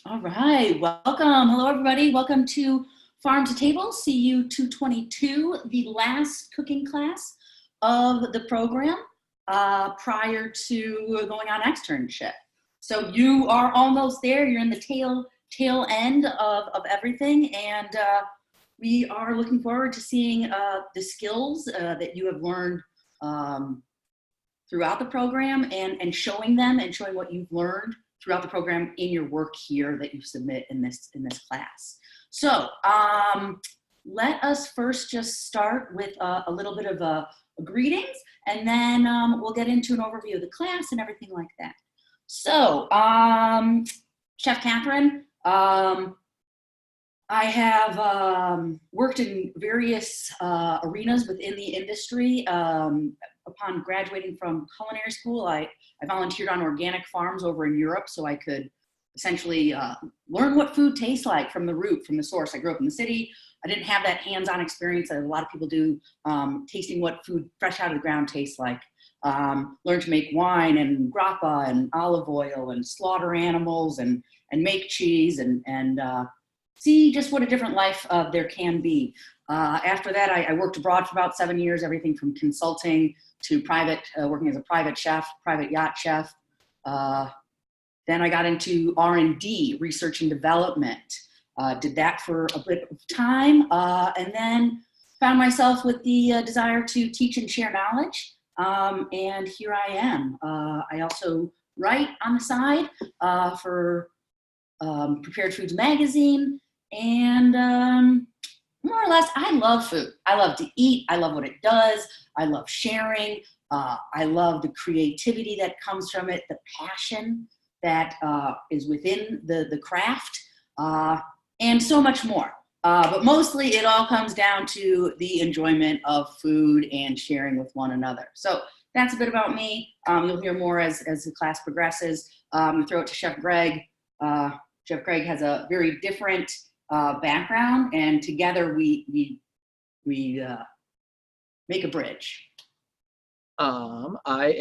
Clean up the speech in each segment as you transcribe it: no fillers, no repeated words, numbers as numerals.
All right, welcome. Hello, everybody. Welcome to Farm to Table, CU222, the last cooking class of the program prior to going on externship. So you are almost there. You're in the tail end of everything, and we are looking forward to seeing the skills that you have learned throughout the program and showing them and showing what you've learned throughout the program in your work here that you submit in this class. So let us first just start with a little bit of greetings, and then we'll get into an overview of the class and everything like that. So Chef Catherine, I have worked in various arenas within the industry. Upon graduating from culinary school, I volunteered on organic farms over in Europe so I could essentially learn what food tastes like from the root, from the source. I grew up in the city. I didn't have that hands-on experience that a lot of people do, tasting what food fresh out of the ground tastes like. Learned to make wine and grappa and olive oil and slaughter animals and make cheese and see just what a different life there can be. After that, I worked abroad for about 7 years, everything from consulting to private, working as a private chef, private yacht chef. Then I got into R&D, research and development. Did that for a bit of time, and then found myself with the desire to teach and share knowledge. And here I am. I also write on the side for Prepared Foods Magazine, and more or less, I love food. I love to eat. I love what it does. I love sharing. I love the creativity that comes from it, the passion that is within the craft, and so much more. But mostly it all comes down to the enjoyment of food and sharing with one another. So that's a bit about me. You'll hear more as the class progresses. Throw it to Chef Greg. Chef Greg has a very different background, and together we make a bridge. My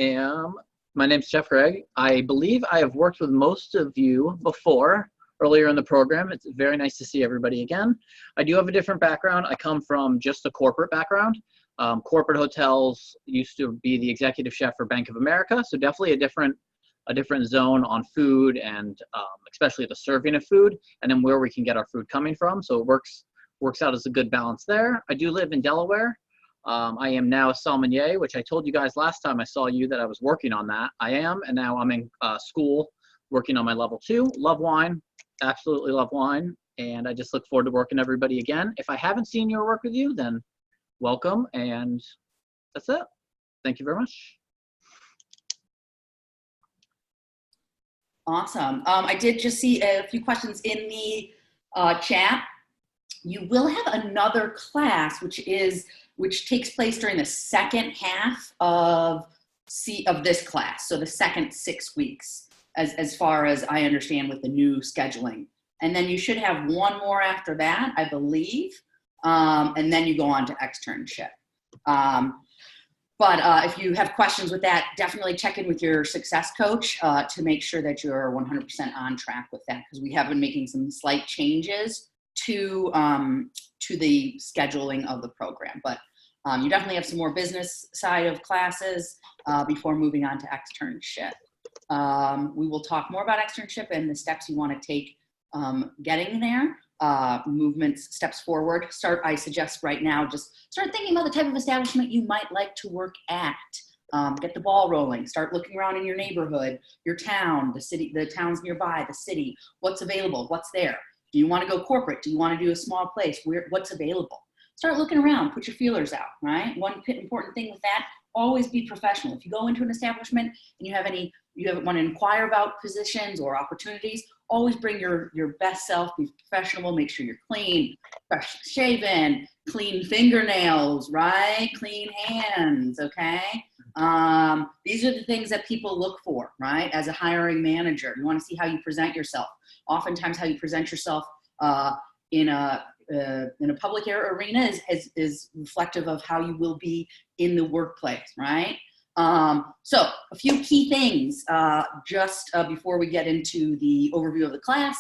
name's Jeff Greg. I believe I have worked with most of you before, earlier in the program. It's very nice to see everybody again. I do have a different background. I come from just a corporate background. Corporate hotels, used to be the executive chef for Bank of America, so definitely a different zone on food and especially the serving of food, and then where we can get our food coming from. So it works out as a good balance there. I do live in Delaware. I am now a sommelier, which I told you guys last time I saw you that I was working on that. I am, and now I'm in school working on my level 2. Love wine, absolutely love wine, and I just look forward to working with everybody again. If I haven't seen you or work with you, then welcome, and that's it. Thank you very much. Awesome. I did just see a few questions in the chat. You will have another class, which takes place during the second half of this class. So the second 6 weeks, as far as I understand with the new scheduling. And then you should have one more after that, I believe. And then you go on to externship. But if you have questions with that, definitely check in with your success coach to make sure that you're 100% on track with that, because we have been making some slight changes to the scheduling of the program. But you definitely have some more business side of classes before moving on to externship. We will talk more about externship and the steps you want to take getting there. Movements, steps forward. I suggest right now, just start thinking about the type of establishment you might like to work at. Get the ball rolling. Start looking around in your neighborhood, your town, the city, the towns nearby, the city. What's available? What's there? Do you want to go corporate? Do you want to do a small place? What's available? Start looking around. Put your feelers out, right? One important thing with that, always be professional. If you go into an establishment and you want to inquire about positions or opportunities, always bring your best self, be professional, make sure you're clean, fresh shaven, clean fingernails, right? Clean hands, okay? These are the things that people look for, right? As a hiring manager, you want to see how you present yourself. Oftentimes how you present yourself in a public arena is reflective of how you will be in the workplace, right? So a few key things just before we get into the overview of the class.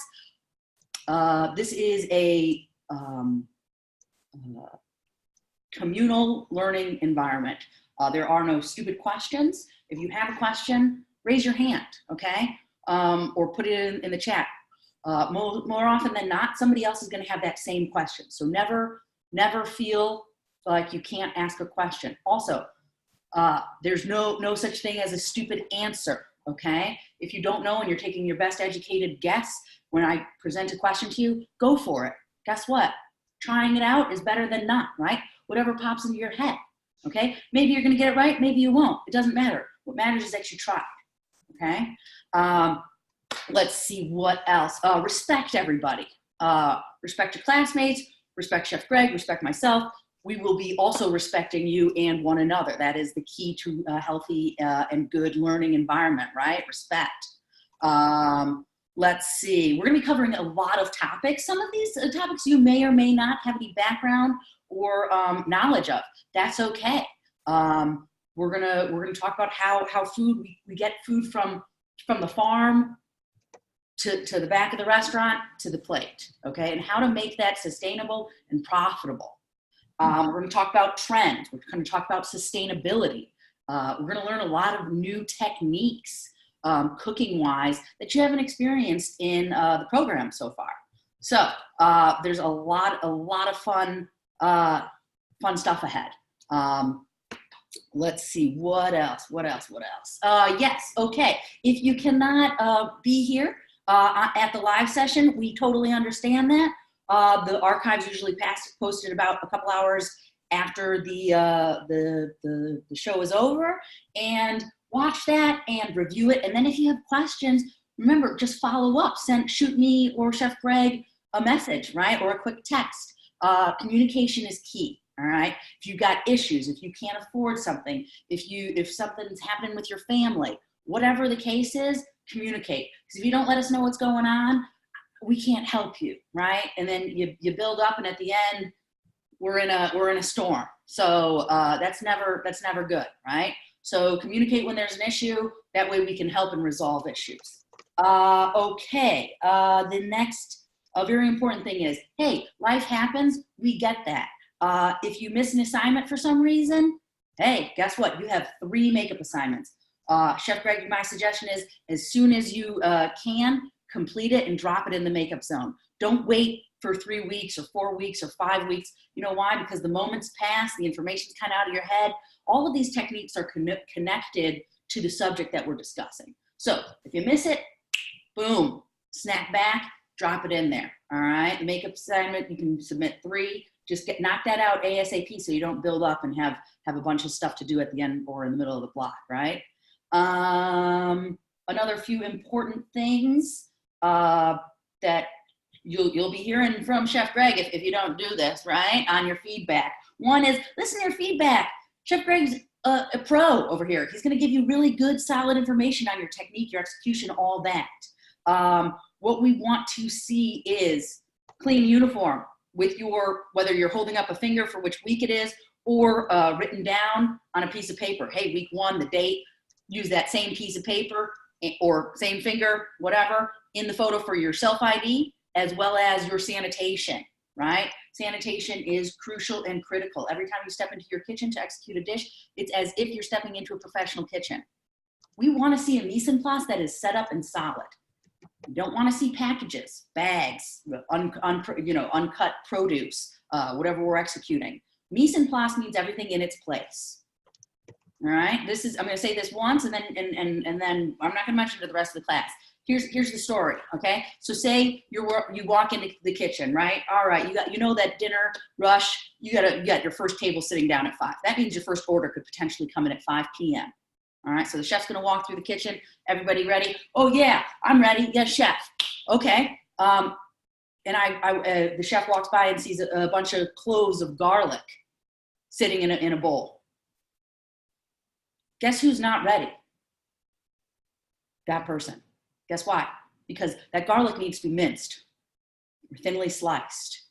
This is a communal learning environment. There are no stupid questions. If you have a question, raise your hand, okay? Or put it in the chat. More often than not, somebody else is gonna have that same question. So never feel like you can't ask a question. Also, there's no such thing as a stupid answer, okay? If you don't know and you're taking your best educated guess, when I present a question to you, go for it. Guess what? Trying it out is better than not, right? Whatever pops into your head, okay? Maybe you're gonna get it right, maybe you won't. It doesn't matter. What matters is that you tried, okay? Let's see what else. Respect everybody. Respect your classmates, respect Chef Greg, respect myself. We will be also respecting you and one another. That is the key to a healthy and good learning environment, right? Respect. Let's see, we're gonna be covering a lot of topics. Some of these topics you may or may not have any background or knowledge of. That's okay. We're gonna talk about how food, we get food from the farm to the back of the restaurant to the plate, okay? And how to make that sustainable and profitable. We're gonna talk about trends. We're gonna talk about sustainability. We're gonna learn a lot of new techniques, cooking-wise, that you haven't experienced in the program so far. So there's a lot of fun stuff ahead. Let's see, what else? Yes, okay. If you cannot be here at the live session, we totally understand that. The archives usually posted about a couple hours after the show is over, and watch that and review it. And then if you have questions, remember, just follow up. Shoot me or Chef Greg a message, right? Or a quick text. Communication is key, all right? If you've got issues, if you can't afford something, if something's happening with your family, whatever the case is, communicate. Because if you don't let us know what's going on, we can't help you, right? And then you build up, and at the end, we're in a storm. So that's never good, right? So communicate when there's an issue. That way we can help and resolve issues. Okay, the next very important thing is, hey, life happens, we get that. If you miss an assignment for some reason, hey, guess what? You have 3 makeup assignments. Chef Greg, my suggestion is, as soon as you can, complete it and drop it in the makeup zone. Don't wait for 3 weeks or 4 weeks or 5 weeks. You know why? Because the moments pass, the information's kind of out of your head. All of these techniques are connected to the subject that we're discussing. So if you miss it, boom, snap back, drop it in there, all right? The makeup assignment, you can submit 3. Just knock that out ASAP so you don't build up and have a bunch of stuff to do at the end or in the middle of the block, right? Another few important things that you'll be hearing from Chef Greg if you don't do this, right, on your feedback. One is, listen to your feedback. Chef Greg's a pro over here. He's gonna give you really good, solid information on your technique, your execution, all that. What we want to see is clean uniform with whether you're holding up a finger for which week it is, or written down on a piece of paper. Hey, week 1, the date, use that same piece of paper or same finger, whatever, in the photo for your self-ID, as well as your sanitation, right? Sanitation is crucial and critical. Every time you step into your kitchen to execute a dish, it's as if you're stepping into a professional kitchen. We want to see a mise en place that is set up and solid. We don't want to see packages, bags, uncut produce, whatever we're executing. Mise en place means everything in its place. All right, I'm going to say this once, and then I'm not going to mention it to the rest of the class. Here's the story, okay? So say you walk into the kitchen, right? All right, you know that dinner rush. You got your first table sitting down at 5. That means your first order could potentially come in at 5 p.m. All right, so the chef's going to walk through the kitchen. Everybody ready? Oh yeah, I'm ready. Yes, chef. Okay. And the chef walks by and sees a bunch of cloves of garlic sitting in a bowl. Guess who's not ready? That person. Guess why? Because that garlic needs to be minced or thinly sliced.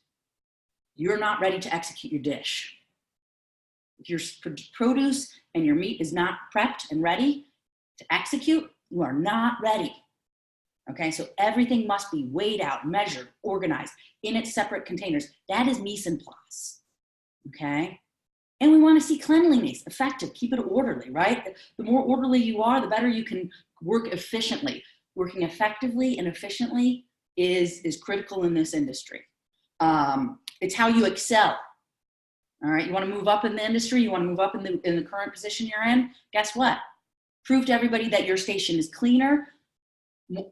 You're not ready to execute your dish. If your produce and your meat is not prepped and ready to execute, you are not ready. Okay, so everything must be weighed out, measured, organized in its separate containers. That is mise en place. Okay, and we want to see cleanliness, effective, keep it orderly, right? The more orderly you are, the better you can work efficiently. Working effectively and efficiently is critical in this industry. It's how you excel. All right, you want to move up in the industry, you want to move up in the current position you're in, guess what? Prove to everybody that your station is cleaner,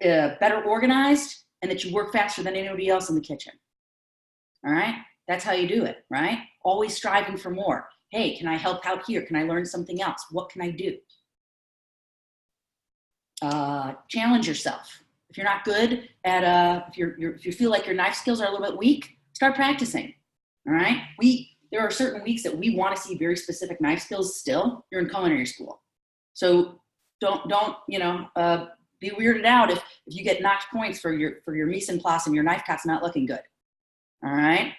better organized, and that you work faster than anybody else in the kitchen. All right, that's how you do it, right? Always striving for more. Hey, can I help out here? Can I learn something else? What can I do? Challenge yourself. If you're not good at, if you feel like your knife skills are a little bit weak, start practicing. All right, there are certain weeks that we want to see very specific knife skills. Still, you're in culinary school, so don't be weirded out if you get knocked points for your mise en place and your knife cut's not looking good. All right.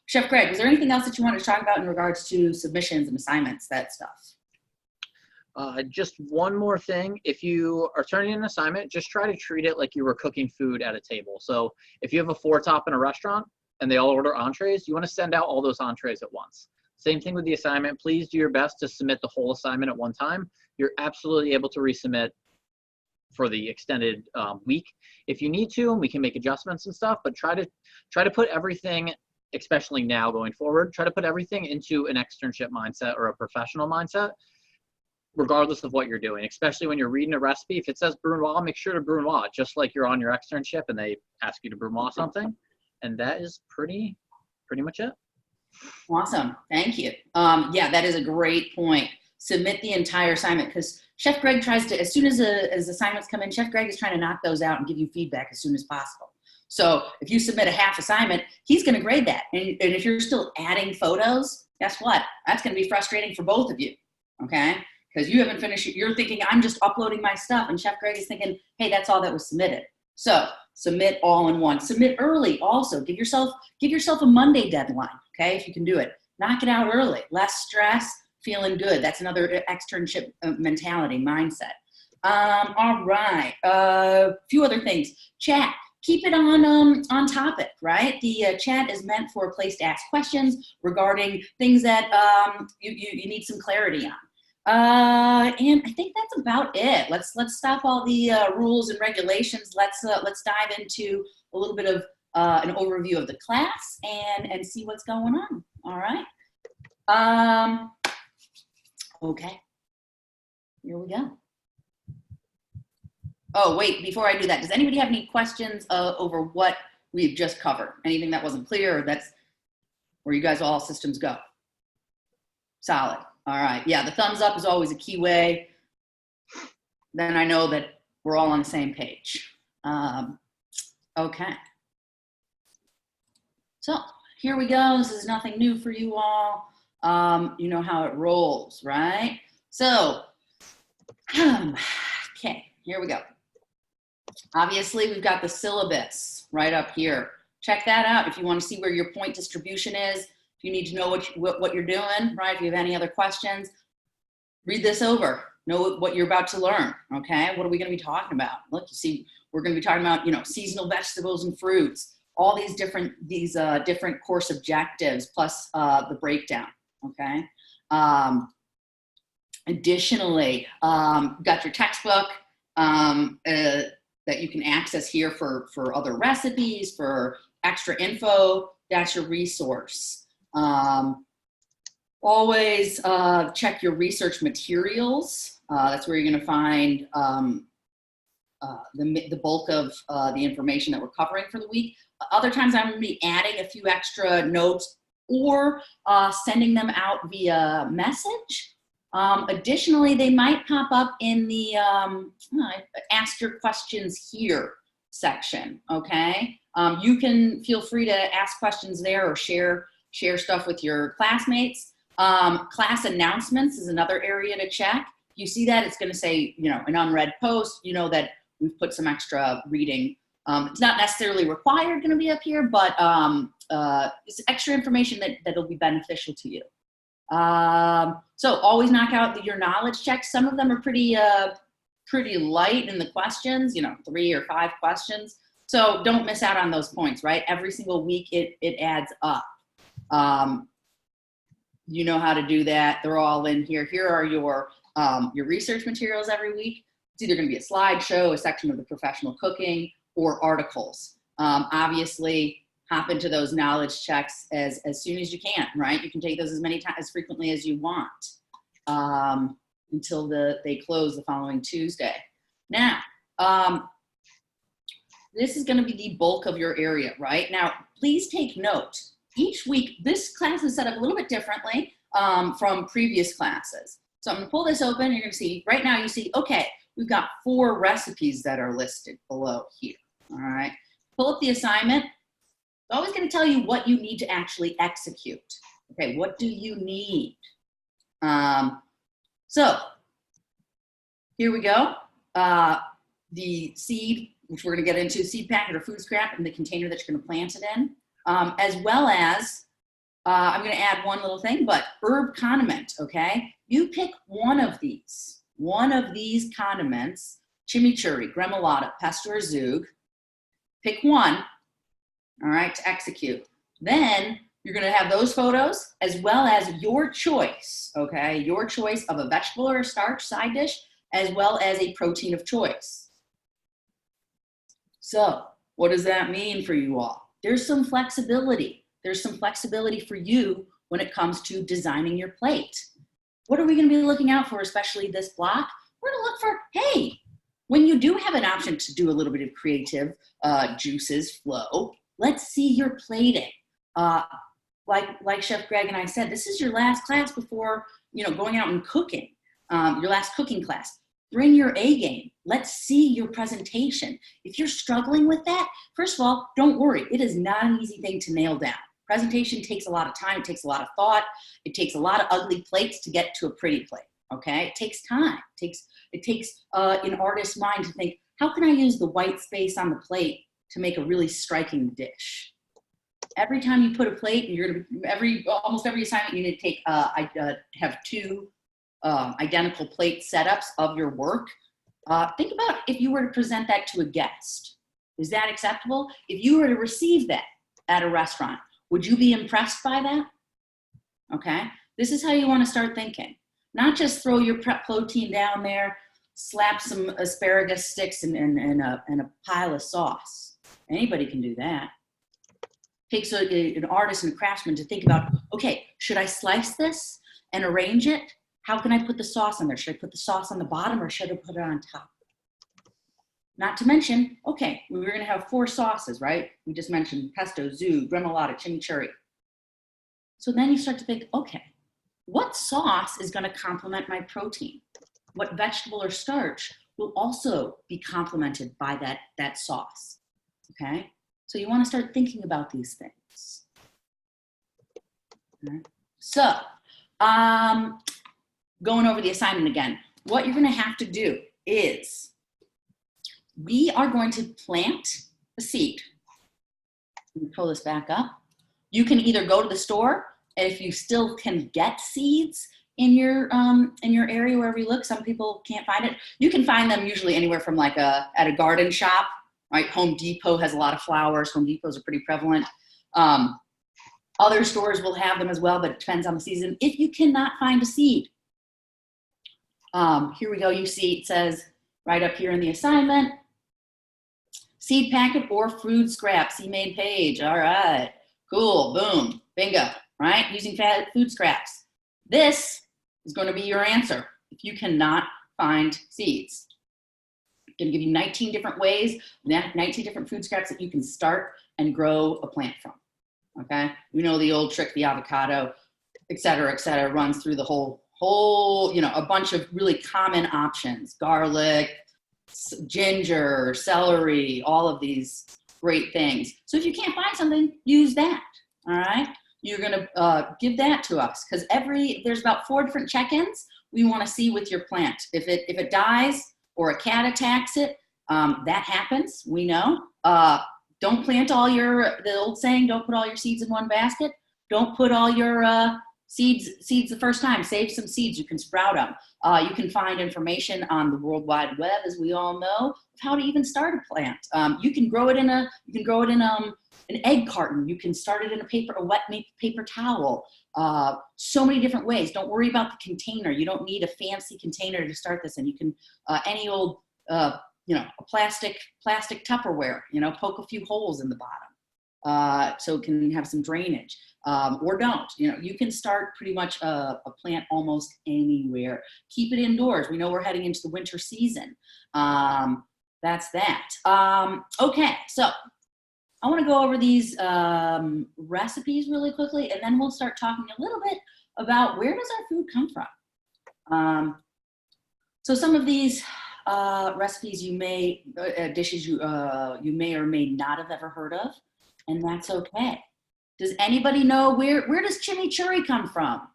Chef Greg, was there anything else that you wanted to talk about in regards to submissions and assignments, that stuff? Just one more thing. If you are turning in an assignment, just try to treat it like you were cooking food at a table. So if you have a 4-top in a restaurant and they all order entrees, you want to send out all those entrees at once. Same thing with the assignment. Please do your best to submit the whole assignment at one time. You're absolutely able to resubmit for the extended week if you need to, and we can make adjustments and stuff, but try to put everything, especially now going forward, try to put everything into an externship mindset or a professional mindset, regardless of what you're doing, especially when you're reading a recipe. If it says brunoise, make sure to brunoise, just like you're on your externship and they ask you to brunoise something. And that is pretty much it. Awesome, thank you. Yeah, that is a great point. Submit the entire assignment, because Chef Greg tries to, as soon as assignments come in, Chef Greg is trying to knock those out and give you feedback as soon as possible. So if you submit a half assignment, he's going to grade that. And if you're still adding photos, guess what? That's going to be frustrating for both of you, okay? Because you haven't finished, you're thinking, I'm just uploading my stuff, and Chef Greg is thinking, hey, that's all that was submitted. So submit all in one. Submit early also. Give yourself a Monday deadline, okay, if you can do it. Knock it out early. Less stress, feeling good. That's another externship mentality, mindset. All right, a few other things. Chat, keep it on topic, right? The chat is meant for a place to ask questions regarding things that you need some clarity on. And I think that's about it. Let's stop all the rules and regulations. Let's dive into a little bit of an overview of the class and see what's going on. All right. Okay. Here we go. Oh, wait, before I do that, does anybody have any questions over what we've just covered? Anything that wasn't clear, or that's where you guys all systems go? Solid. All right. Yeah, the thumbs up is always a key way. Then I know that we're all on the same page. Okay. So here we go. This is nothing new for you all. You know how it rolls, right? So, okay, here we go. Obviously, we've got the syllabus right up here. Check that out if you want to see where your point distribution is. If you need to know what you're doing, right? If you have any other questions, read this over. Know what you're about to learn, okay? What are we going to be talking about? Look, you see, we're going to be talking about, seasonal vegetables and fruits, all these different course objectives, plus the breakdown, okay? Additionally, got your textbook that you can access here for other recipes, for extra info. That's your resource. Always check your research materials. That's where you're going to find the bulk of the information that we're covering for the week. Other times I'm going to be adding a few extra notes or sending them out via message. Additionally, they might pop up in the ask your questions here section, okay? You can feel free to ask questions there or share stuff with your classmates. Class announcements is another area to check. If you see that, it's going to say, an unread post, that we've put some extra reading. It's not necessarily required going to be up here, but it's extra information that'll be beneficial to you. So always knock out your knowledge checks. Some of them are pretty pretty light in the questions, you know, 3 or 5 questions. So don't miss out on those points, right? Every single week it adds up. You know how to do that. They're all in here. Here are your research materials every week. It's either going to be a slideshow, a section of the professional cooking, or articles. Obviously, hop into those knowledge checks as soon as you can, right? You can take those as many times, as frequently as you want, until they close the following Tuesday. Now, this is going to be the bulk of your area, right? Now, please take note. Each week, this class is set up a little bit differently from previous classes. So I'm going to pull this open. You're going to see, right now you see, okay, we've got 4 recipes that are listed below here, all right? Pull up the assignment. It's always going to tell you what you need to actually execute. Okay, what do you need? So here we go. The seed, which we're going to get into, seed packet or food scrap in the container that you're going to plant it in, as well as, I'm going to add one little thing, but herb condiment, okay? You pick one of these condiments, chimichurri, gremolata, pesto, or zug. Pick one, all right, to execute. Then you're going to have those photos as well as your choice, okay? Your choice of a vegetable or a starch side dish, as well as a protein of choice. So what does that mean for you all? There's some flexibility. There's some flexibility for you when it comes to designing your plate. What are we going to be looking out for, especially this block? We're going to look for, hey, when you do have an option to do a little bit of creative juices flow, let's see your plating. Like Chef Greg and I said, this is your last class before, you know, going out and cooking, your last cooking class. Bring your A game. Let's see your presentation. If you're struggling with that, first of all, don't worry. It is not an easy thing to nail down. Presentation takes a lot of time. It takes a lot of thought. It takes a lot of ugly plates to get to a pretty plate, okay? It takes time. It takes an artist's mind to think, how can I use the white space on the plate to make a really striking dish? Every time you put a plate, you're gonna almost every assignment you need to take. I have 2 identical plate setups of your work. Think about if you were to present that to a guest. Is that acceptable? If you were to receive that at a restaurant, would you be impressed by that? Okay, this is how you want to start thinking. Not just throw your prep protein down there, slap some asparagus sticks and a pile of sauce. Anybody can do that. Takes an artist and a craftsman to think about, okay, should I slice this and arrange it? How can I put the sauce on there? Should I put the sauce on the bottom or should I put it on top? Not to mention, okay, we were going to have 4 sauces, right? We just mentioned pesto, zug, gremolata, chimichurri. So then you start to think, okay, what sauce is going to complement my protein? What vegetable or starch will also be complemented by that sauce, okay? So you want to start thinking about these things. Okay. So, going over the assignment again, what you're going to have to do is we are going to plant a seed. Let me pull this back up. You can either go to the store, and if you still can get seeds in your area wherever you look, some people can't find it. You can find them usually anywhere from like at a garden shop, right? Home Depot has a lot of flowers. Home Depots are pretty prevalent. Other stores will have them as well, but it depends on the season. If you cannot find a seed, here we go. You see it says right up here in the assignment, seed packet or food scrap, see main page. All right, cool, boom, bingo, right? Using food scraps. This is going to be your answer if you cannot find seeds. I'm going to give you 19 different ways, 19 different food scraps that you can start and grow a plant from, okay? We know the old trick, the avocado, et cetera, runs through the whole, you know, a bunch of really common options, garlic, ginger, celery, all of these great things. So if you can't find something, use that, all right? You're gonna give that to us because there's about 4 different check-ins we wanna see with your plant. If it dies or a cat attacks it, that happens, we know. Don't plant the old saying, don't put all your seeds in one basket. Don't put all your Seeds the first time, save some seeds, you can sprout them. You can find information on the World Wide Web, as we all know, of how to even start a plant. You can grow it in an egg carton. You can start it in a wet paper towel. So many different ways. Don't worry about the container. You don't need a fancy container to start this in. You can, any old, a plastic Tupperware, poke a few holes in the bottom so it can have some drainage. Or don't, you can start pretty much a plant almost anywhere. Keep it indoors. We know we're heading into the winter season. That's that. Okay, so I want to go over these recipes really quickly, and then we'll start talking a little bit about where does our food come from. So some of these recipes dishes you may or may not have ever heard of, and that's okay. Does anybody know where does chimichurri come from?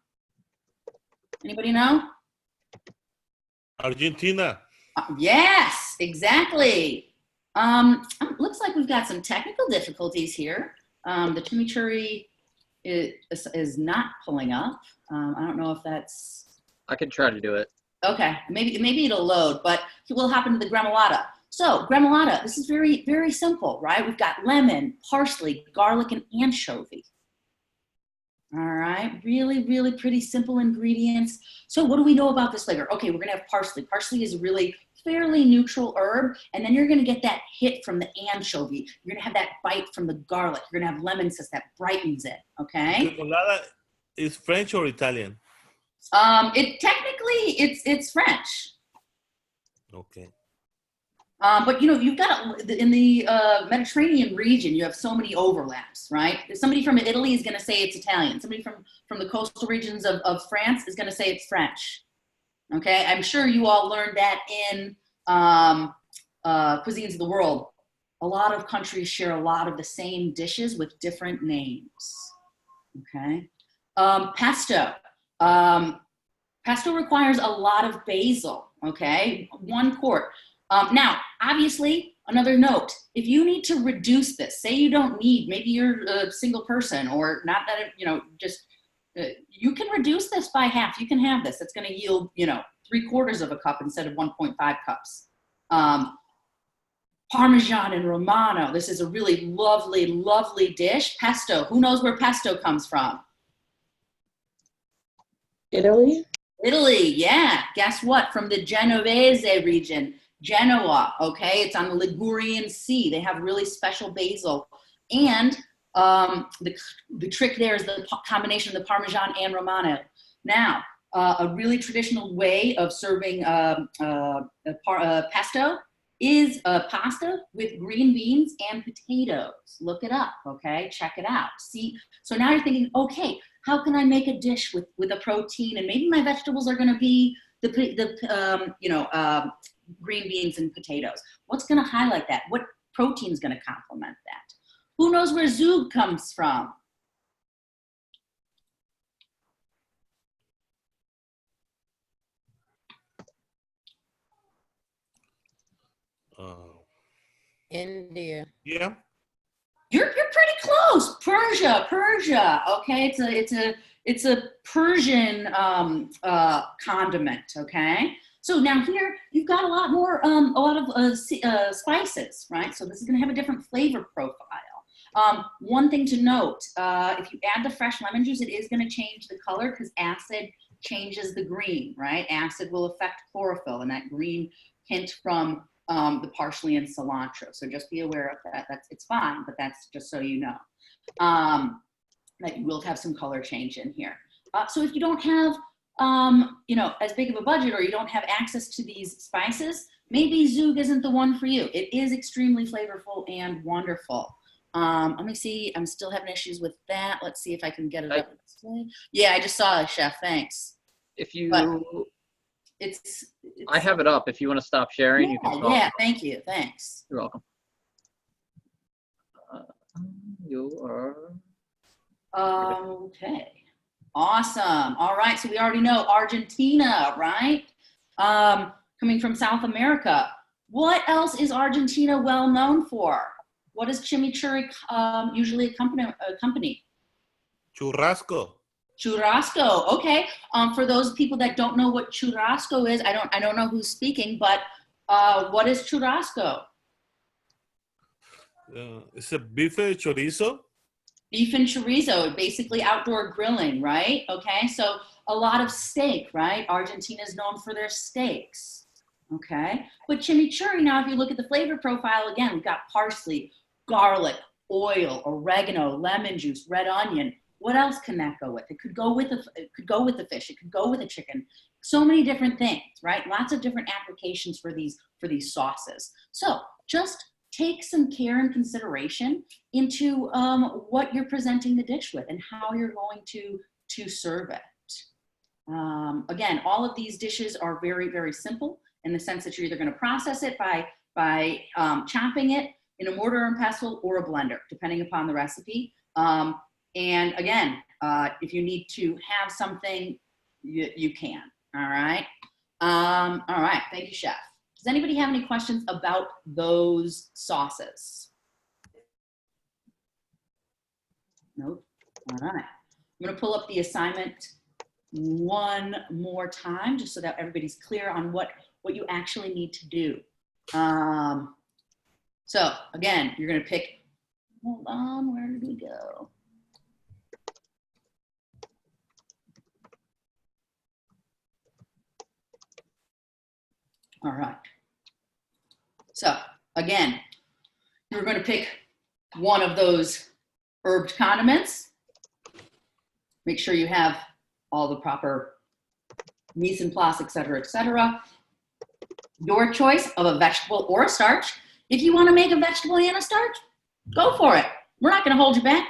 Anybody know? Argentina. Yes, exactly. Looks like we've got some technical difficulties here. The chimichurri is not pulling up. I don't know if that's... I can try to do it. Okay, maybe it'll load, but we'll hop into the gremolata. So gremolata, this is very, very simple, right? We've got lemon, parsley, garlic, and anchovy. All right, really, really pretty simple ingredients. So what do we know about this flavor? Okay, we're gonna have parsley. Parsley is a really fairly neutral herb, and then you're gonna get that hit from the anchovy. You're gonna have that bite from the garlic. You're gonna have lemon zest that brightens it, okay? Gremolata is French or Italian? It's French. Okay. But you've got in the Mediterranean region, you have so many overlaps, right? Somebody from Italy is going to say it's Italian. Somebody from the coastal regions of France is going to say it's French. Okay, I'm sure you all learned that in cuisines of the world. A lot of countries share a lot of the same dishes with different names. Okay, pesto. Pesto requires a lot of basil. Okay, 1 quart. Now, obviously, another note, if you need to reduce this, say you don't need, maybe you're a single person or not that, you can reduce this by half. You can have this. It's going to yield, 3/4 of a cup instead of 1.5 cups. Parmesan and Romano. This is a really lovely, lovely dish. Pesto. Who knows where pesto comes from? Italy? Italy, yeah. Guess what? From the Genovese region. Genoa, okay? It's on the Ligurian Sea. They have really special basil. And the trick there is the combination of the Parmesan and Romano. Now, a really traditional way of serving pesto is pasta with green beans and potatoes. Look it up, okay? Check it out. See, so now you're thinking, okay, how can I make a dish with a protein? And maybe my vegetables are gonna be green beans and potatoes. What's gonna highlight that? What protein is gonna complement that? Who knows where zug comes from? India. Yeah. You're pretty close. Persia. Okay, it's a Persian condiment. Okay, so now here you've got a lot of spices, right? So this is going to have a different flavor profile. One thing to note: if you add the fresh lemon juice, it is going to change the color because acid changes the green, right? Acid will affect chlorophyll, and that green hint from the parsley and cilantro. So just be aware of that. It's fine, but that's just so you know. That you will have some color change in here. So if you don't have, as big of a budget or you don't have access to these spices, maybe zug isn't the one for you. It is extremely flavorful and wonderful. Let me see. I'm still having issues with that. Let's see if I can get it up. Yeah, I just saw it, Chef. Thanks. If you... But it's I have it up. If you want to stop sharing, you can stop. Yeah, thank you. Thanks. You're welcome. You are... Okay. Awesome. All right. So we already know Argentina, right? Coming from South America. What else is Argentina well known for? What does chimichurri usually accompany? Churrasco. Churrasco. Okay. For those people that don't know what churrasco is, I don't know who's speaking, but what is churrasco? It's a beef chorizo. Beef and chorizo, basically outdoor grilling, right? Okay, so a lot of steak, right? Argentina is known for their steaks, okay? But chimichurri, now if you look at the flavor profile, again, we've got parsley, garlic, oil, oregano, lemon juice, red onion. What else can that go with? It could go with it could go with the fish, it could go with a chicken. So many different things, right? Lots of different applications for these sauces. So just take some care and consideration into what you're presenting the dish with and how you're going to serve it. Again, all of these dishes are very, very simple in the sense that you're either going to process it by chopping it in a mortar and pestle or a blender, depending upon the recipe. And again, if you need to have something, you can. All right. All right. Thank you, Chef. Does anybody have any questions about those sauces? Nope. All right. I'm going to pull up the assignment one more time just so that everybody's clear on what you actually need to do. So again, you're going to pick, hold on, where did we go? All right. So again, you're going to pick one of those herbed condiments. Make sure you have all the proper mise en place, et cetera, your choice of a vegetable or a starch. If you want to make a vegetable and a starch, go for it. We're not going to hold you back.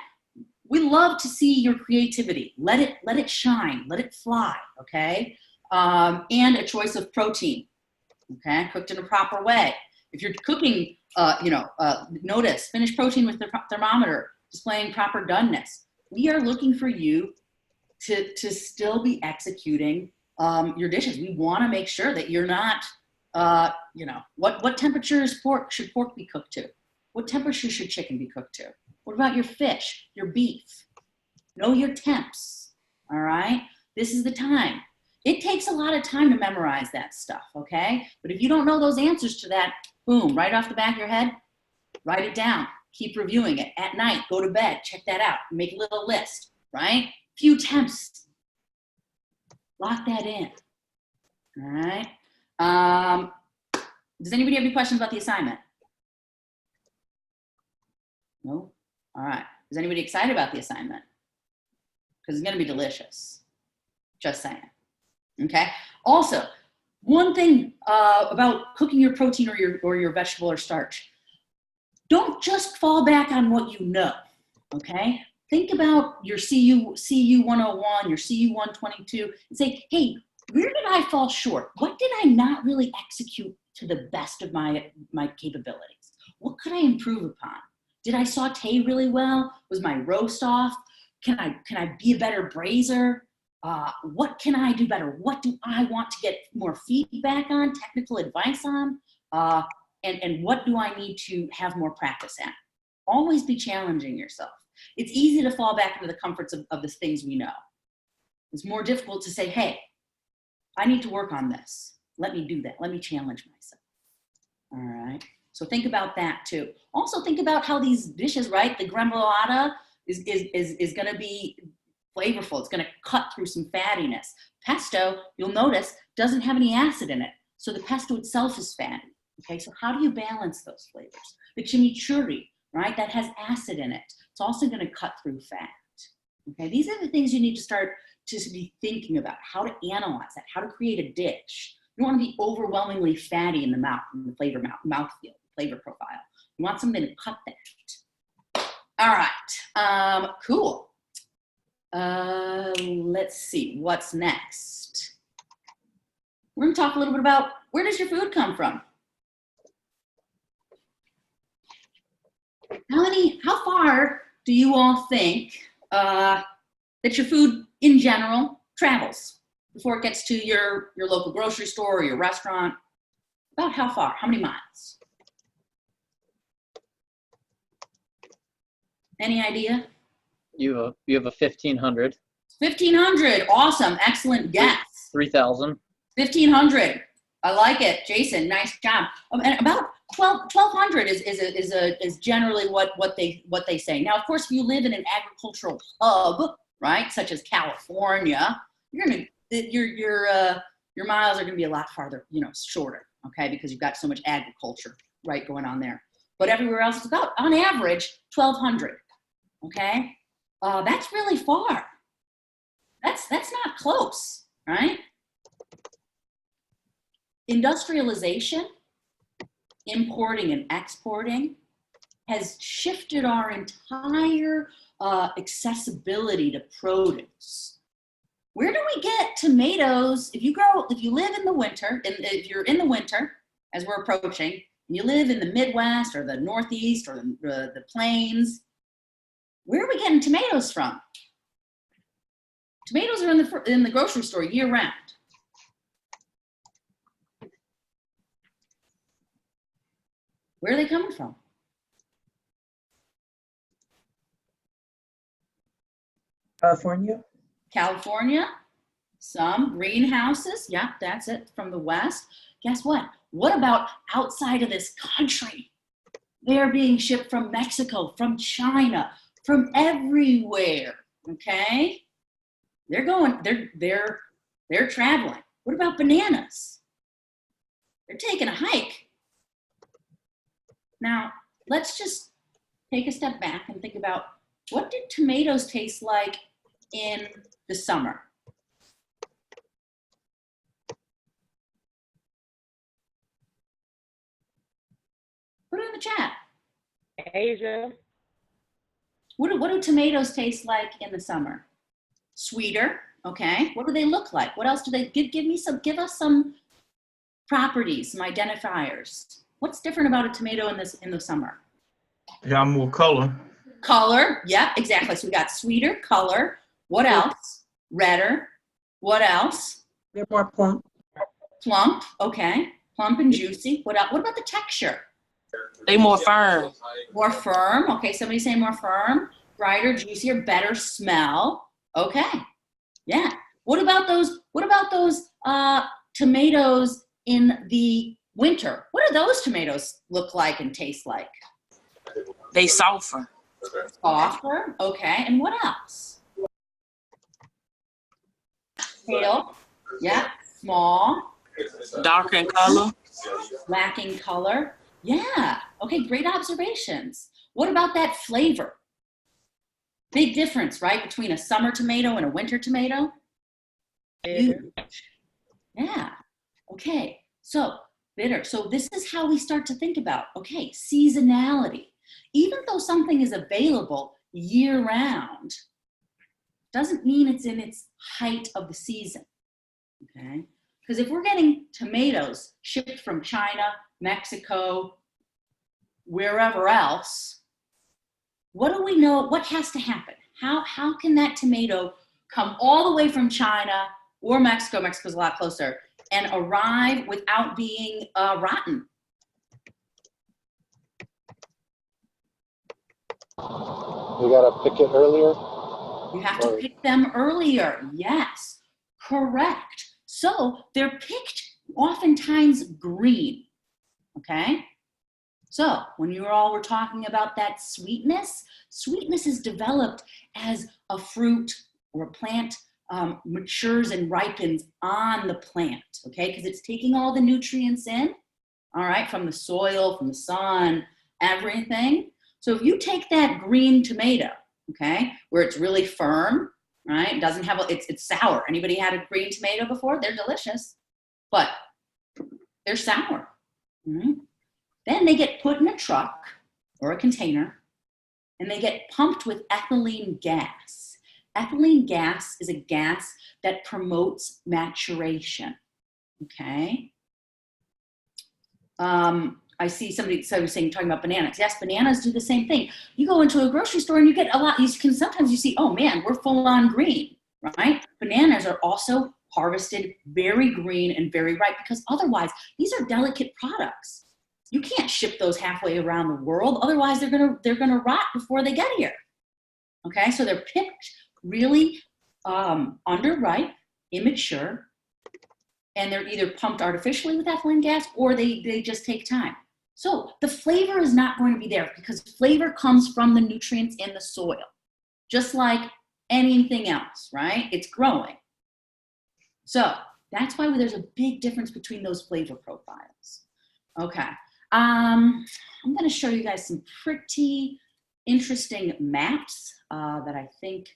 We love to see your creativity. Let it shine, let it fly, okay? And a choice of protein, okay? Cooked in a proper way. If you're cooking, notice, finish protein with the thermometer, displaying proper doneness. We are looking for you to still be executing your dishes. We want to make sure that you're not, what temperature should pork be cooked to? What temperature should chicken be cooked to? What about your fish, your beef? Know your temps, all right? This is the time. It takes a lot of time to memorize that stuff, okay? But if you don't know those answers to that, boom, right off the back of your head, write it down. Keep reviewing it. At night, go to bed, check that out. Make a little list, right? Few temps. Lock that in, all right? Does anybody have any questions about the assignment? No? All right. Is anybody excited about the assignment? Because it's going to be delicious. Just saying. Okay. Also, one thing about cooking your protein or your vegetable or starch, don't just fall back on what you know. Okay. Think about your CU101, your CU222, and say, hey, where did I fall short? What did I not really execute to the best of my capabilities? What could I improve upon? Did I saute really well? Was my roast off? Can I be a better braiser? What can I do better? What do I want to get more feedback on, technical advice on? And what do I need to have more practice at? Always be challenging yourself. It's easy to fall back into the comforts of the things we know. It's more difficult to say, hey, I need to work on this. Let me do that. Let me challenge myself. All right. So think about that too. Also think about how these dishes, right? The gremolata is going to be flavorful. It's going to cut through some fattiness. Pesto, you'll notice, doesn't have any acid in it. So the pesto itself is fatty. Okay, so how do you balance those flavors? The chimichurri, right? That has acid in it. It's also going to cut through fat. Okay, these are the things you need to start to be thinking about, how to analyze that, how to create a dish. You don't want to be overwhelmingly fatty in the mouth, in the mouthfeel, flavor profile. You want something to cut that. All right, cool. Let's see, what's next? We're gonna talk a little bit about, where does your food come from? How far do you all think that your food in general travels before it gets to your local grocery store or your restaurant? About how far? How many miles? Any idea? You have a 1500. 1,500. Awesome. Excellent guess. 3,000. 1,500. I like it. Jason, nice job. And about 1,200 is generally what they say. Now, of course, if you live in an agricultural hub, right, such as California, your miles are going to be a lot farther, shorter, okay, because you've got so much agriculture, right, going on there. But everywhere else, it's about, on average, 1,200, okay? That's really far. That's not close, right? Industrialization, importing and exporting, has shifted our entire accessibility to produce. Where do we get tomatoes? If you live in the winter, and if you're in the winter, as we're approaching, and you live in the Midwest or the Northeast or the Plains, where are we getting tomatoes from? Tomatoes are in the grocery store year round. Where are they coming from? California. California, some greenhouses. Yeah, that's it, from the West. Guess what? What about outside of this country? They're being shipped from Mexico, from China, from everywhere, okay? They're traveling. What about bananas? They're taking a hike. Now, let's just take a step back and think about, what did tomatoes taste like in the summer? Put it in the chat. Asia. What do tomatoes taste like in the summer? Sweeter, okay. What do they look like? What else do they give us some properties, some identifiers. What's different about a tomato in the summer? Got more color. Color, yeah, exactly. So we got sweeter, color. What else? Redder. What else? They're more plump. Plump, okay. Plump and juicy. What else? What about the texture? They more firm. More firm. Okay, somebody say more firm. Brighter, juicier, better smell. Okay. Yeah. What about those tomatoes in the winter? What do those tomatoes look like and taste like? They softer. Softer. Okay. And what else? Pale. Yeah. Small. Darker in color. Lacking color. Yeah. Okay, great observations. What about that flavor? Big difference, right, between a summer tomato and a winter tomato? Huge. Yeah. Okay. So bitter. So this is how we start to think about, okay, seasonality. Even though something is available year round, doesn't mean it's in its height of the season. Okay? Because if we're getting tomatoes shipped from China, Mexico, wherever else, what do we know? What has to happen? How can that tomato come all the way from China or Mexico? Mexico's a lot closer, and arrive without being rotten? We gotta pick it earlier. You have to pick them earlier. Yes, correct. So they're picked oftentimes green. Okay. So when you all were talking about that sweetness is developed as a fruit or a plant matures and ripens on the plant, okay? Because it's taking all the nutrients in, all right, from the soil, from the sun, everything. So if you take that green tomato, okay, where it's really firm, right, doesn't have, it's sour. Anybody had a green tomato before? They're delicious, but they're sour. Mm-hmm. Then they get put in a truck or a container, and they get pumped with ethylene gas. Ethylene gas is a gas that promotes maturation, okay? I see somebody saying, talking about bananas. Yes, bananas do the same thing. You go into a grocery store and you get a lot, sometimes you see, oh man, we're full on green, right? Bananas are also harvested very green and very ripe, because otherwise, these are delicate products. You can't ship those halfway around the world. Otherwise, they're gonna rot before they get here. Okay, so they're picked really underripe, immature, and they're either pumped artificially with ethylene gas or they just take time. So the flavor is not going to be there because flavor comes from the nutrients in the soil, just like anything else, right? It's growing. So that's why there's a big difference between those flavor profiles. Okay, I'm gonna show you guys some pretty interesting maps that I think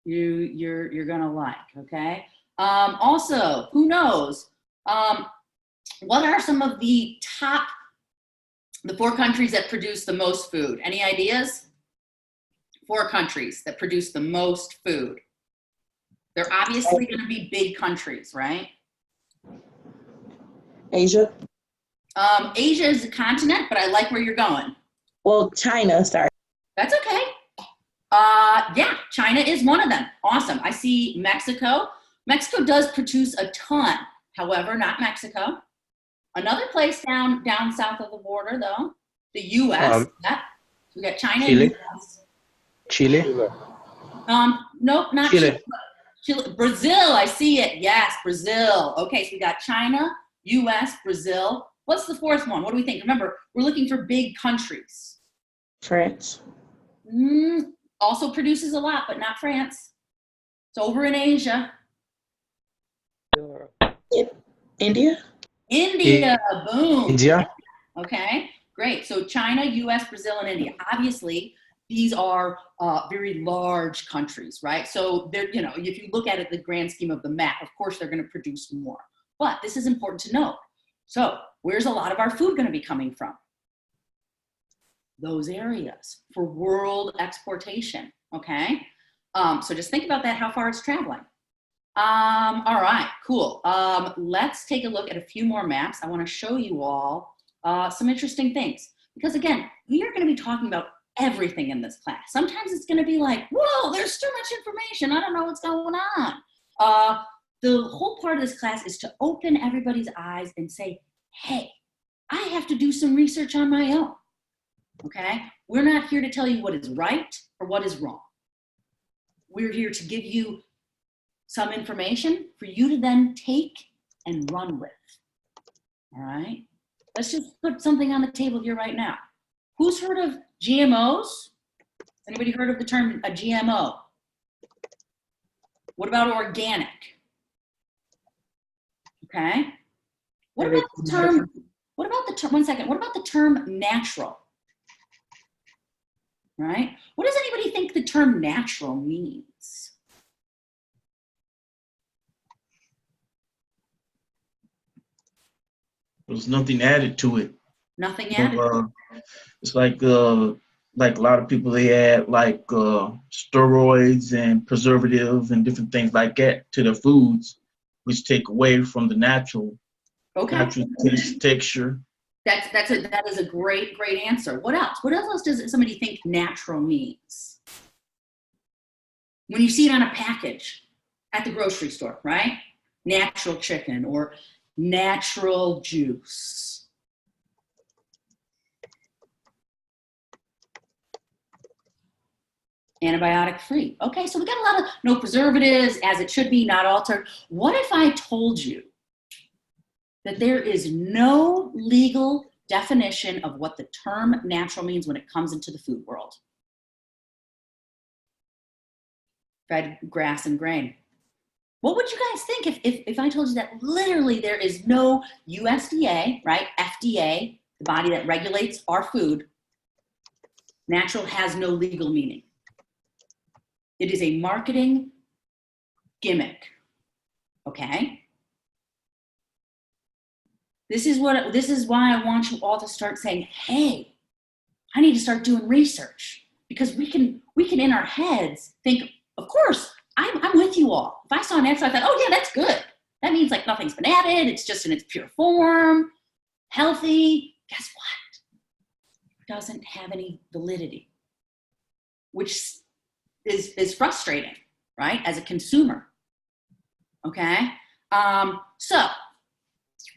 you're gonna like, okay? Also, who knows, what are some of the 4 countries that produce the most food? Any ideas? 4 countries that produce the most food. They're obviously going to be big countries, right? Asia. Asia is a continent, but I like where you're going. Well, China, sorry. That's okay. Yeah, China is one of them. Awesome. I see Mexico. Mexico does produce a ton. However, not Mexico. Another place down south of the border, though, the U.S. Yeah. We got China Chile. and U.S. Chile. Nope, not Chile. Chile. Brazil, I see it. Yes, Brazil. Okay, so we got China, U.S., Brazil. What's the 4th one? What do we think? Remember, we're looking for big countries. France. Also produces a lot, but not France. It's over in Asia. India. India, boom. India. Okay, great. So China, US, Brazil, and India. Obviously, these are very large countries, right? So they're, you know, if you look at it, the grand scheme of the map, of course, they're going to produce more. But this is important to note. So where's a lot of our food going to be coming from? Those areas for world exportation, okay? So just think about that, how far it's traveling. All right, cool. Let's take a look at a few more maps. I want to show you all some interesting things. Because again, we are going to be talking about everything in this class. Sometimes it's going to be like, whoa, there's too much information. I don't know what's going on. The whole part of this class is to open everybody's eyes and say, hey, I have to do some research on my own. Okay? We're not here to tell you what is right or what is wrong. We're here to give you some information for you to then take and run with. All right? Let's just put something on the table here right now. Who's heard of GMOs? Anybody heard of the term a GMO? What about organic? Okay. What about the term, one second, what about the term natural? Right? What does anybody think the term natural means? There's nothing added to it. Nothing added? It's like a lot of people, they add like steroids and preservatives and different things like that to their foods, which take away from the natural taste, texture. That is a great answer. What else? What else does somebody think natural means? When you see it on a package at the grocery store, right? Natural chicken or natural juice. Antibiotic free. Okay, so we got a lot of no preservatives, as it should be, not altered. What if I told you that there is no legal definition of what the term natural means when it comes into the food world? Fed grass and grain. What would you guys think if I told you that literally there is no USDA, right? FDA, the body that regulates our food, natural has no legal meaning. It is a marketing gimmick, okay? This is why I want you all to start saying, hey, I need to start doing research, because we can in our heads think, of course, I'm with you all. If I saw natural, I thought, oh yeah, that's good. That means like nothing's been added. It's just in its pure form, healthy. Guess what? It doesn't have any validity, which is frustrating, right? As a consumer, okay? So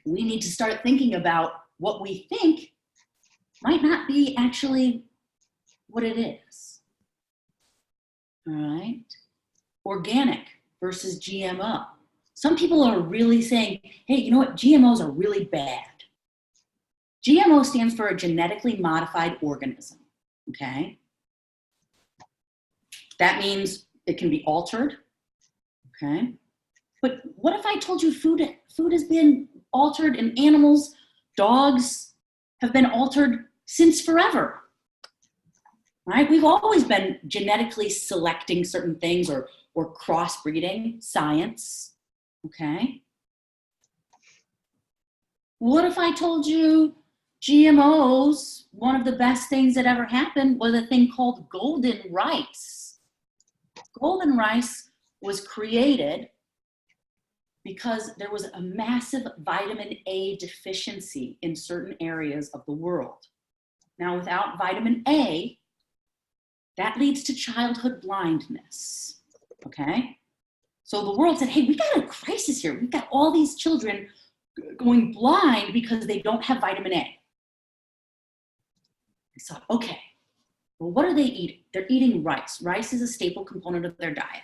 we need to start thinking about what we think might not be actually what it is. All right? Organic. versus GMO. Some people are really saying, hey, you know what? GMOs are really bad. GMO stands for a genetically modified organism, okay? That means it can be altered, okay? But what if I told you food has been altered and animals, dogs, have been altered since forever, right? We've always been genetically selecting certain things or crossbreeding, science, okay? What if I told you GMOs, one of the best things that ever happened was a thing called golden rice. Golden rice was created because there was a massive vitamin A deficiency in certain areas of the world. Now, without vitamin A, that leads to childhood blindness, okay? So the world said, hey, we got a crisis here. We've got all these children going blind because they don't have vitamin A. I thought, okay, well, what are they eating? They're eating rice. Rice is a staple component of their diet.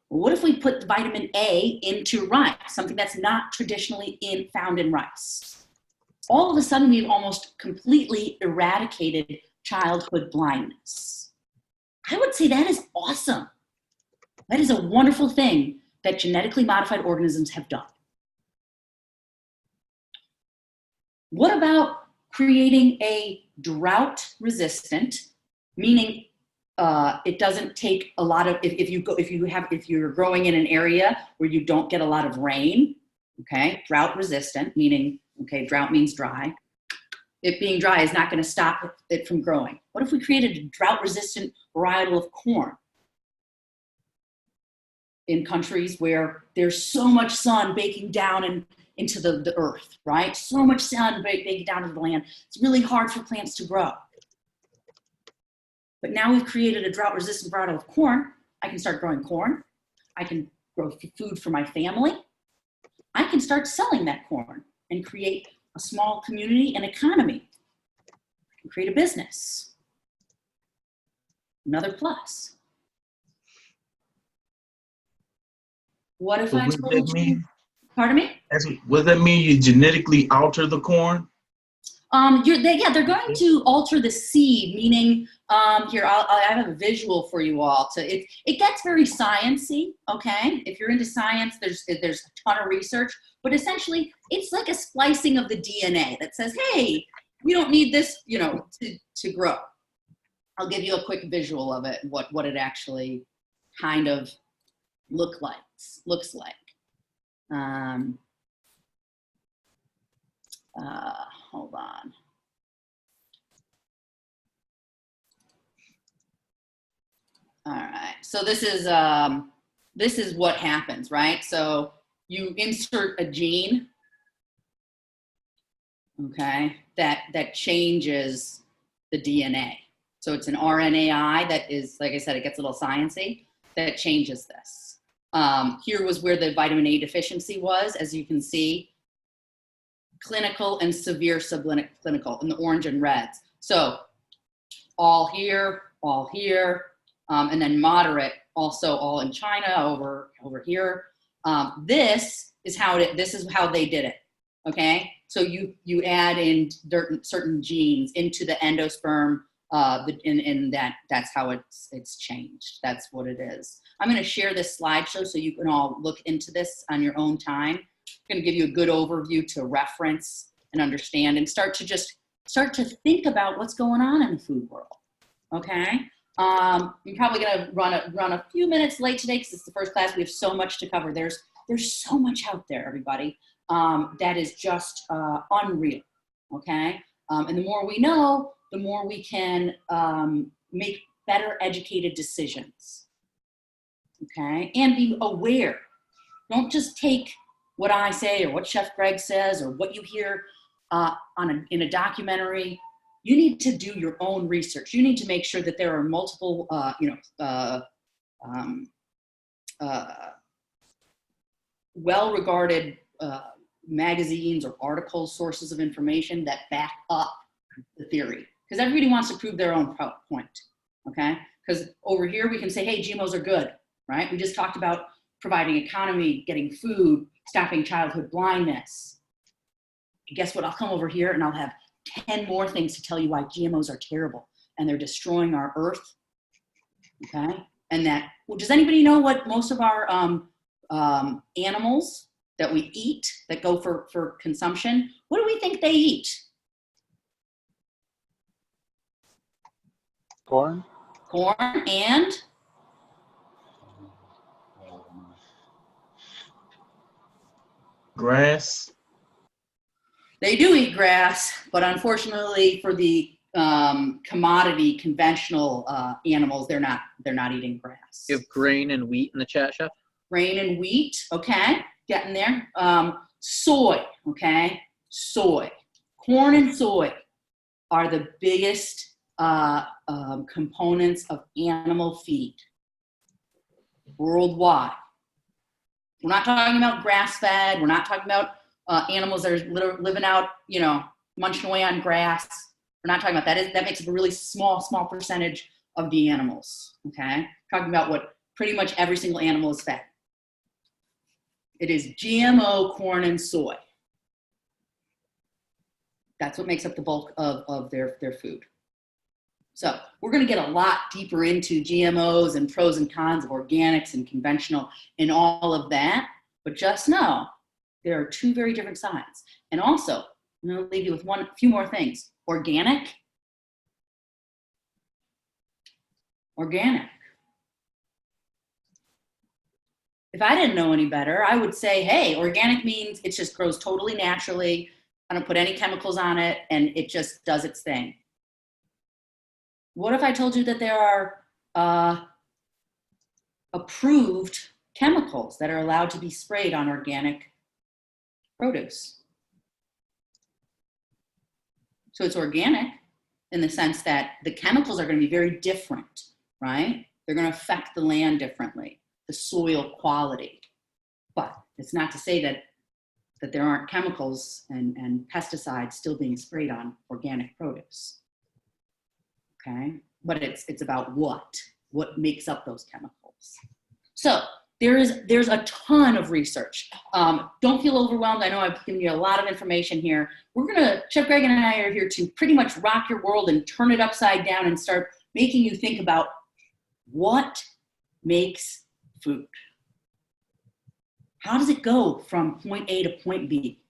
Well, what if we put vitamin A into rice, something that's not traditionally found in rice? All of a sudden, we've almost completely eradicated childhood blindness. I would say that is awesome. That is a wonderful thing that genetically modified organisms have done. What about creating a drought resistant, meaning it doesn't take a lot of, if you're growing in an area where you don't get a lot of rain, okay, drought resistant, meaning, okay, drought means dry. It being dry is not going to stop it from growing. What if we created a drought resistant varietal of corn in countries where there's so much sun baking down into the earth, right? So much sun baking down into the land. It's really hard for plants to grow. But now we've created a drought-resistant varietal of corn. I can start growing corn. I can grow food for my family. I can start selling that corn and create a small community and economy. I can create a business. Another plus. What if So I what does told that you? mean? Pardon me? What does that mean? You genetically alter the corn? They're going to alter the seed, meaning, here, I have a visual for you all. It gets very sciencey, okay? If you're into science, there's a ton of research, but essentially, it's like a splicing of the DNA that says, hey, we don't need this, to grow. I'll give you a quick visual of it, what it actually kind of looks like. Hold on. All right, so this is what happens, right? So you insert a gene, okay, that changes the DNA. So it's an RNAi that is, like I said, it gets a little sciencey, that changes this. Here was where the vitamin A deficiency was, as you can see, clinical and severe subclinical in the orange and reds. So all here, and then moderate, also all in China over here. This is how they did it. Okay, so you add in certain genes into the endosperm, and that's how it's changed. That's what it is. I'm going to share this slideshow so you can all look into this on your own time. I'm going to give you a good overview to reference and understand, and start to think about what's going on in the food world. Okay. I'm probably going to run a few minutes late today because it's the first class. We have so much to cover. There's so much out there, everybody, that is just unreal, okay? And the more we know, the more we can make better educated decisions, okay? And be aware. Don't just take what I say or what Chef Greg says or what you hear in a documentary. You need to do your own research. You need to make sure that there are multiple, well-regarded magazines or articles, sources of information that back up the theory. Because everybody wants to prove their own point, okay? Because over here we can say, hey, GMOs are good, right? We just talked about providing economy, getting food, stopping childhood blindness. And guess what? I'll come over here and I'll have 10 more things to tell you why GMOs are terrible and they're destroying our earth. Okay? And that, well, does anybody know what most of our animals that we eat that go for consumption, what do we think they eat? Corn? Corn and Grass. they do eat grass, but unfortunately for the commodity conventional animals, they're not eating grass. You have grain and wheat in the chat, Chef. Grain and wheat, okay, getting there. Soy, okay, soy. Corn and soy are the biggest components of animal feed worldwide. We're not talking about grass-fed. We're not talking about animals that are living out, you know, munching away on grass. We're not talking about that. That makes up a really small percentage of the animals, okay? Talking about what pretty much every single animal is fed. It is GMO corn and soy. That's what makes up the bulk of their food. So we're going to get a lot deeper into GMOs and pros and cons of organics and conventional and all of that. But just know there are two very different sides. And also, I'm going to leave you with a few more things. Organic. If I didn't know any better, I would say, hey, organic means it just grows totally naturally. I don't put any chemicals on it, and it just does its thing. What if I told you that there are approved chemicals that are allowed to be sprayed on organic produce? So it's organic in the sense that the chemicals are going to be very different, right? They're going to affect the land differently, the soil quality. But it's not to say that there aren't chemicals and pesticides still being sprayed on organic produce. Okay, but it's about what makes up those chemicals. So there's a ton of research. Don't feel overwhelmed. I know I've given you a lot of information here. Chef Greg and I are here to pretty much rock your world and turn it upside down and start making you think about what makes food. How does it go from point A to point B?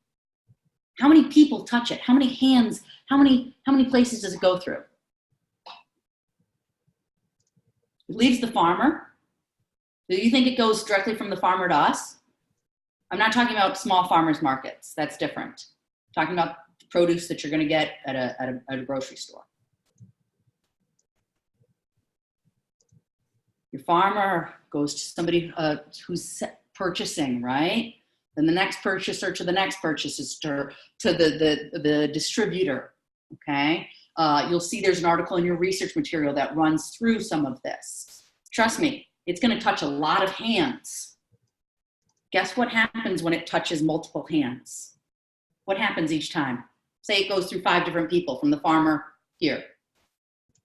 How many people touch it? How many hands? How many places does it go through? It leaves the farmer. Do you think it goes directly from the farmer to us? I'm not talking about small farmers markets. That's different. I'm talking about the produce that you're going to get at a grocery store. Your farmer goes to somebody who's purchasing, right? Then the next purchaser to the next purchaser to the distributor, okay? You'll see there's an article in your research material that runs through some of this. Trust me, it's going to touch a lot of hands. Guess what happens when it touches multiple hands? What happens each time? Say it goes through 5 different people, from the farmer here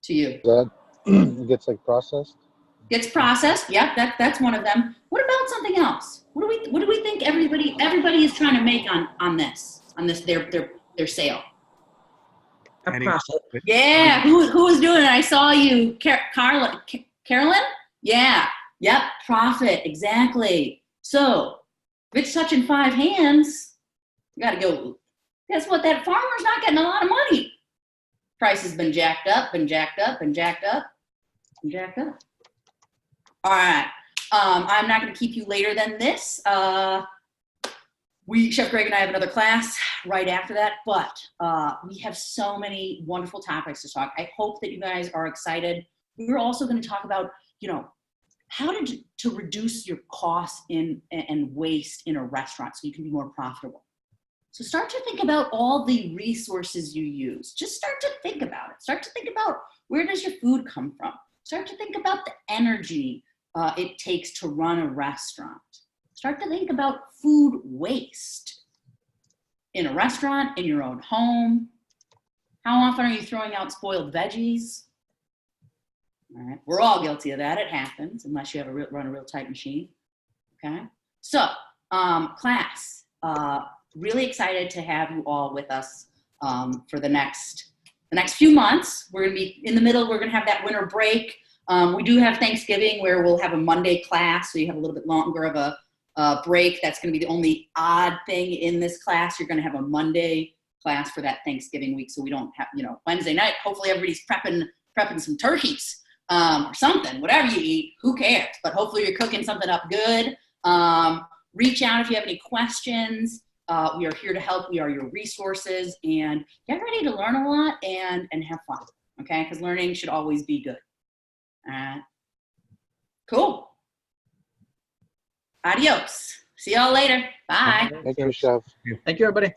to you. That it gets like processed? Gets processed. Yep, that's one of them. What about something else? What do we think everybody is trying to make on this their sale? A profit. Yeah, who was doing it? I saw you, Carolyn? Yeah, yep, profit, exactly. So if it's touching 5 hands, you gotta go. Guess what? That farmer's not getting a lot of money. Price has been jacked up. All right, I'm not gonna keep you later than this. Chef Greg and I have another class right after that, but we have so many wonderful topics to talk. I hope that you guys are excited. We're also going to talk about, you know, how to reduce your costs and waste in a restaurant so you can be more profitable. So start to think about all the resources you use. Just start to think about it. Start to think about, where does your food come from? Start to think about the energy it takes to run a restaurant. Start to think about food waste in a restaurant, in your own home. How often are you throwing out spoiled veggies? All right. We're all guilty of that. It happens, unless you have run a real tight machine. Okay. So, class, really excited to have you all with us for the next few months. We're going to be in the middle. We're going to have that winter break. We do have Thanksgiving where we'll have a Monday class, so you have a little bit longer of a break. That's going to be the only odd thing in this class. You're going to have a Monday class for that Thanksgiving week, so we don't have, Wednesday night. Hopefully everybody's prepping some turkeys or something. Whatever you eat, who cares? But hopefully you're cooking something up good. Reach out if you have any questions. We are here to help. We are your resources, and get ready to learn a lot and have fun. Okay, because learning should always be good. Cool. Adios. See y'all later. Bye. Thank you, Chef. Thank you, everybody.